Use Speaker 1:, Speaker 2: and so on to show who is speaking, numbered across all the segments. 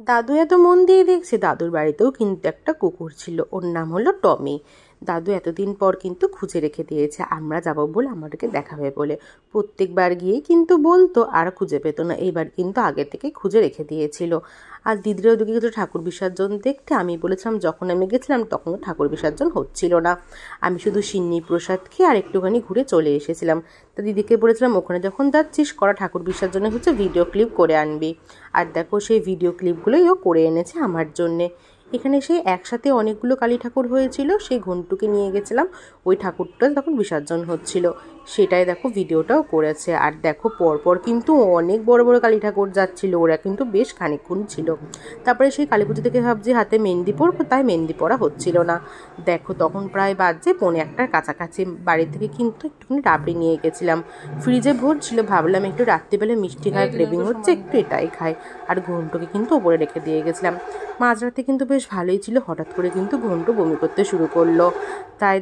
Speaker 1: দাদু এত মন দিয়ে দেখছে, দাদুর বাড়িতেও কিন্তু একটা কুকুর ছিল, ওর নাম হলো টমি। দাদু এতদিন পর কিন্তু খুঁজে রেখে দিয়েছে, আমরা যাবো বলে, আমাদেরকে দেখাবে বলে। প্রত্যেকবার গিয়েই কিন্তু বলতো আর খুঁজে পেত না, এইবার কিন্তু আগে থেকে খুঁজে রেখে দিয়েছিল। আর দিদিরা ওদিকে কিছু ঠাকুর বিসর্জন দেখতে, আমি বলেছিলাম যখন আমি গেছিলাম তখন ঠাকুর বিসর্জন হচ্ছিল না, আমি শুধু সিন্নি প্রসাদ খেয়ে আর একটুখানি ঘুরে চলে এসেছিলাম। তা দিদিকে বলেছিলাম ওখানে যখন যাচ্ছিস করা ঠাকুর বিসর্জনে হচ্ছে ভিডিও ক্লিপ করে আনবি। আর দেখো সেই ভিডিও ক্লিপগুলোই ও করে এনেছে আমার জন্যে। এখানে সেই একসাথে অনেকগুলো কালী ঠাকুর হয়েছিল, সেই ঘন্টুকে নিয়ে গেছিলাম, ওই ঠাকুরটা তখন বিসর্জন হচ্ছিল, সেটাই দেখো ভিডিওটাও করেছে। আর দেখো পরপর কিন্তু অনেক বড় বড় কালী ঠাকুর যাচ্ছিল, ওরা কিন্তু বেশ খানিকক্ষণ ছিল। তারপরে সেই কালী পুজো থেকে ভাবছি হাতে মেহেন্দি পরবো, তাই মেহেন্দি পরা হচ্ছিল না। দেখো তখন প্রায় বাজছে 1:45-র কাছাকাছি, বাড়ি থেকে কিন্তু একটুখানি রাবড়ি নিয়ে গেছিলাম, ফ্রিজে ভোর ছিল, ভাবলাম একটু রাত্রিবেলা মিষ্টি খাই, ক্রেভিং হচ্ছে একটু এটাই খাই। আর ঘন্টুকে কিন্তু ওপরে রেখে দিয়ে গেছিলাম। মাঝরাতে কিন্তু বেশ ভালোই ছিল, হঠাৎ করে কিন্তু ঘন্টু বমি করতে শুরু করলো। তাই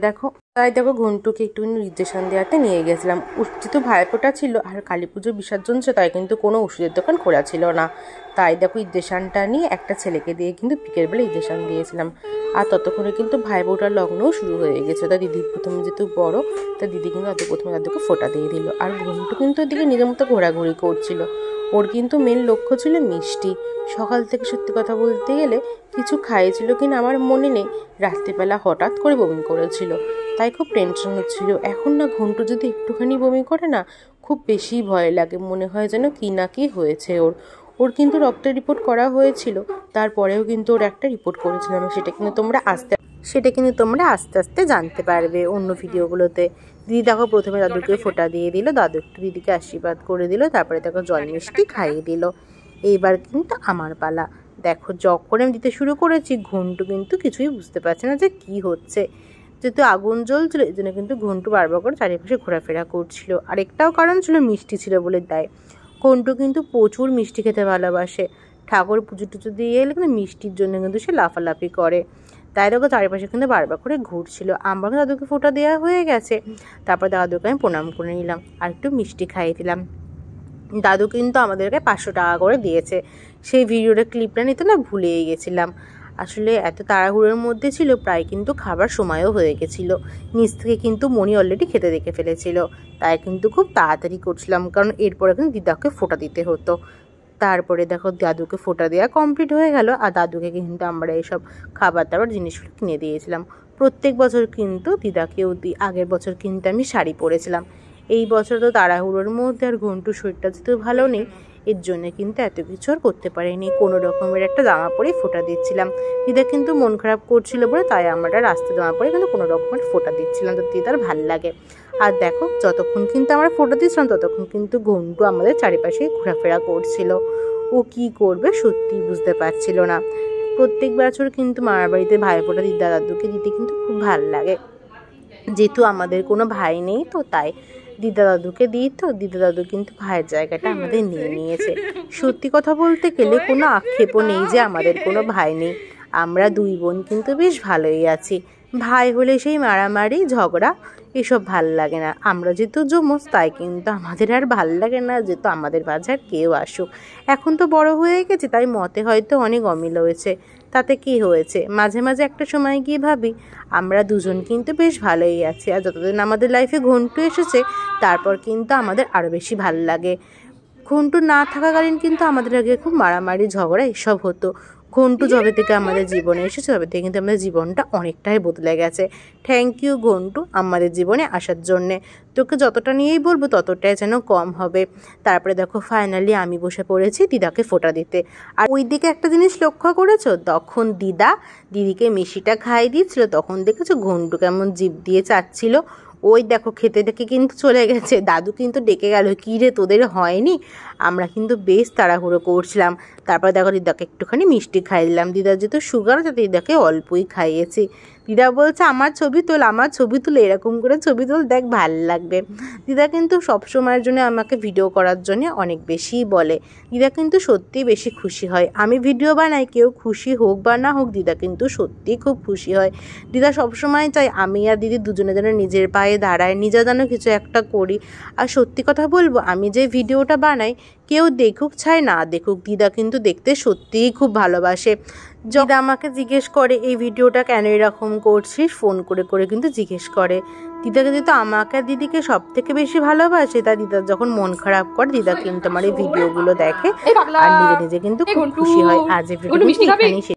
Speaker 1: দেখো ঘন্টুকে একটুখানি ইঞ্জেকশন দেওয়াতে নিয়ে গেছিলাম। যেহেতু ভাইফোঁটা ছিল আর কালী পুজোর বিসর্জন ছিল, তাই কিন্তু কোনো ওষুধের দোকান খোলা ছিল না। তাই দেখো ইঞ্জেকশনটা নিয়ে একটা ছেলেকে দিয়ে কিন্তু বিকেলবেলা ইঞ্জেকশন দিয়েছিলাম। আর ততক্ষণে কিন্তু ভাইফোঁটার লগ্নও শুরু হয়ে গেছে। তা দিদি প্রথমে যেহেতু বড়, তা দিদি কিন্তু প্রথমে দাদুকে ফোঁটা দিয়ে দিল। আর ঘন্টু কিন্তু ওদিকে নিজের মতো ঘোরাঘুরি করছিল, ওর কিন্তু মেন লক্ষ্য ছিল মিষ্টি। সকাল থেকে সত্যি কথা বলতে গেলে কিছু খাইয়েছিল কিনা আমার মনে নেই, রাত্রিবেলা হঠাৎ করে বমি করেছিল, তাই খুব টেনশন হচ্ছিল। এখন না ঘন্টু যদি একটুখানি বমি করে না, খুব বেশি ভয় লাগে, মনে হয় যেন কি না কি হয়েছে ওর। ওর কিন্তু রক্তের রিপোর্ট করা হয়েছিল, তারপরেও কিন্তু ওর একটা রিপোর্ট করেছিলাম, সেটা কিন্তু তোমরা আস্তে আস্তে জানতে পারবে অন্য ভিডিওগুলোতে। দিদি দেখো প্রথমে দাদুকে ফোঁটা দিয়ে দিল, দাদু একটু দিদিকে আশীর্বাদ করে দিল, তারপরে দেখো জল মিষ্টি খাইয়ে দিল। এইবার কিন্তু আমার পালা। দেখো যখন আমি দিতে শুরু করেছি, ঘন্টু কিন্তু কিছুই বুঝতে পারছে না যে কি হচ্ছে। যেহেতু আগুন জ্বলছিল, এই জন্য কিন্তু ঘন্টু বারবার করে চারিপাশে ঘোরাফেরা করছিল। আরেকটাও কারণ ছিল, মিষ্টি ছিল বলে তাই। ঘন্টু কিন্তু প্রচুর মিষ্টি খেতে ভালোবাসে, ঠাকুর পুজো টুজো দিয়ে এলে কিন্তু মিষ্টির জন্য কিন্তু সে লাফালাফি করে। তাই দেখো চারিপাশে কিন্তু বারবার করে ঘুরছিল। আমরা দাদুকে ফোঁটা দেওয়া হয়ে গেছে, তারপর দাদুকে আমি প্রণাম করে নিলাম আর একটু মিষ্টি খাইয়ে দিলাম। দাদু কিন্তু আমাদেরকে 500 টাকা করে দিয়েছে। সেই ভিডিওটা ক্লিপটা নিতে না ভুলেই গেছিলাম, আসলে এত তাড়াহুড়োর মধ্যে ছিল, প্রায় কিন্তু খাবার সময়ও হয়ে গেছিলো। নিচ থেকে কিন্তু মনি অলরেডি খেতে দেখে ফেলেছিল, তাই কিন্তু খুব তাড়াতাড়ি করছিলাম, কারণ এরপরে কিন্তু দিদাকে ফোঁটা দিতে হতো। তারপরে দেখো দাদুকে ফোঁটা দেওয়া কমপ্লিট হয়ে গেল, আর দাদুকে কিন্তু আমরা এইসব খাবার দাবার জিনিসগুলো কিনে দিয়েছিলাম। প্রত্যেক বছর কিন্তু দিদাকেও দিই, আগের বছর কিন্তু আমি শাড়ি পরেছিলাম। এই বছর তো তাড়াহুড়োর মধ্যে আর ঘন্টুর শরীরটা যেহেতু ভালো নেই, এর জন্য কিন্তু এত কিছু আর করতে পারিনি, কোনো রকমের একটা জামা পরেই ফোঁটা দিচ্ছিলাম। দিদা কিন্তু মন খারাপ করছিল বলে তাই আমরা রাস্তা জামা পরে কিন্তু কোনো রকমের ফোঁটা দিচ্ছিলাম, তো দিদার ভাল লাগে। আর দেখো যতক্ষণ কিন্তু আমরা ফোঁটা দিচ্ছিলাম, ততক্ষণ কিন্তু ঘন্টু আমাদের চারিপাশে ঘোরাফেরা করছিল। ও কি করবে সত্যিই বুঝতে পারছিল না। প্রত্যেক বছর কিন্তু মামার বাড়িতে ভাইফোঁটা দিদা দাদুকে দিতে কিন্তু খুব ভাল লাগে, যেহেতু আমাদের কোনো ভাই নেই, তো তাই দিদা দাদুকে দিই। তো দিদা দাদু কিন্তু ভাইয়ের জায়গাটা আমাদের নিয়ে নিয়েছে। সত্যি কথা বলতে গেলে কোনো আক্ষেপও নেই যে আমাদের কোনো ভাই নেই, আমরা 2 বোন কিন্তু বেশ ভালোই আছি। ভাই হলে সেই মারামারি ঝগড়া এসব ভাল লাগে না, আমরা যেহেতু যমজ তাই কিন্তু আমাদের আর ভাল লাগে না যেহেতু আমাদের মাঝে আর কেউ আসুক। এখন তো বড় হয়ে গেছে, তাই মতে হয়তো অনেক অমিল হয়েছে, তাতে কি হয়েছে। মাঝে মাঝে একটা সময় গিয়ে ভাবি আমরা দুজন কিন্তু বেশ ভালোই আছি, আর যতদিন আমাদের লাইফে ঘন্টু এসেছে তারপর কিন্তু আমাদের আরও বেশি ভাল লাগে। ঘন্টু না থাকাকালীন কিন্তু আমাদের আগে খুব মারামারি ঝগড়া এসব হতো। ঘন্টু যবে থেকে আমাদের জীবনে এসেছে তবে থেকে কিন্তু আমাদের জীবনটা অনেকটাই বদলে গেছে। থ্যাংক ইউ ঘন্টু আমাদের জীবনে আসার জন্যে, তোকে যতটা নিয়েই বলবো ততটাই যেন কম হবে। তারপরে দেখো ফাইনালি আমি বসে পড়েছি দিদাকে ফোঁটা দিতে। আর ওই দিকে একটা জিনিস লক্ষ্য করেছো, তখন দিদিকে মিষ্টিটা খাইয়ে দিচ্ছিল, তখন দেখেছো ঘন্টু কেমন জিভ দিয়ে চাচ্ছিল। ওই দেখো খেতে দেখে কিন্তু চলে গেছে, দাদু কিন্তু ডেকে গেল, কী রে তোদের হয়নি। আমরা কিন্তু বেশ তাড়াহুড়ো করছিলাম। তারপর দেখো দিদাকে একটুখানি মিষ্টি খাইয়ে দিলাম, দিদার যেহেতু সুগার আছে দিদাকে অল্পই খাইয়েছি। দিদা বলছে আমার ছবি তোল, এরকম করে ছবি তোল, দেখ ভাল লাগবে। দিদা কিন্তু সবসময়ের জন্য আমাকে ভিডিও করার জন্য অনেক বেশিই বলে। দিদা কিন্তু সত্যিই বেশি খুশি হয়, আমি ভিডিও বানাই, কেউ খুশি হোক বা না হোক দিদা কিন্তু সত্যিই খুব খুশি হয়। দিদা সবসময় চাই আমি আর দিদি দুজনে যেন নিজের পায়ে দাঁড়ায়, নিজে যেন কিছু একটা করি। আর সত্যি কথা বলবো, আমি যে ভিডিওটা বানাই কেউ দেখুক চাই না দেখুক, দিদা কিন্তু দেখতে সত্যিই খুব ভালোবাসে। দিদা আমাকে জিজ্ঞেস করে এই ভিডিওটা কেন এরকম করছিস, ফোন করে করে কিন্তু জিজ্ঞেস করে। দিদাকে যেহেতু আমাকে আর দিদিকে সব থেকে বেশি ভালোবাসে, তাই দিদা যখন মন খারাপ করে দিদা কিন্তু আমার এই ভিডিওগুলো দেখে আর নিজে নিজে কিন্তু খুব খুশি হয়। আজ এই ভিডিওটা এখানেই শেষ।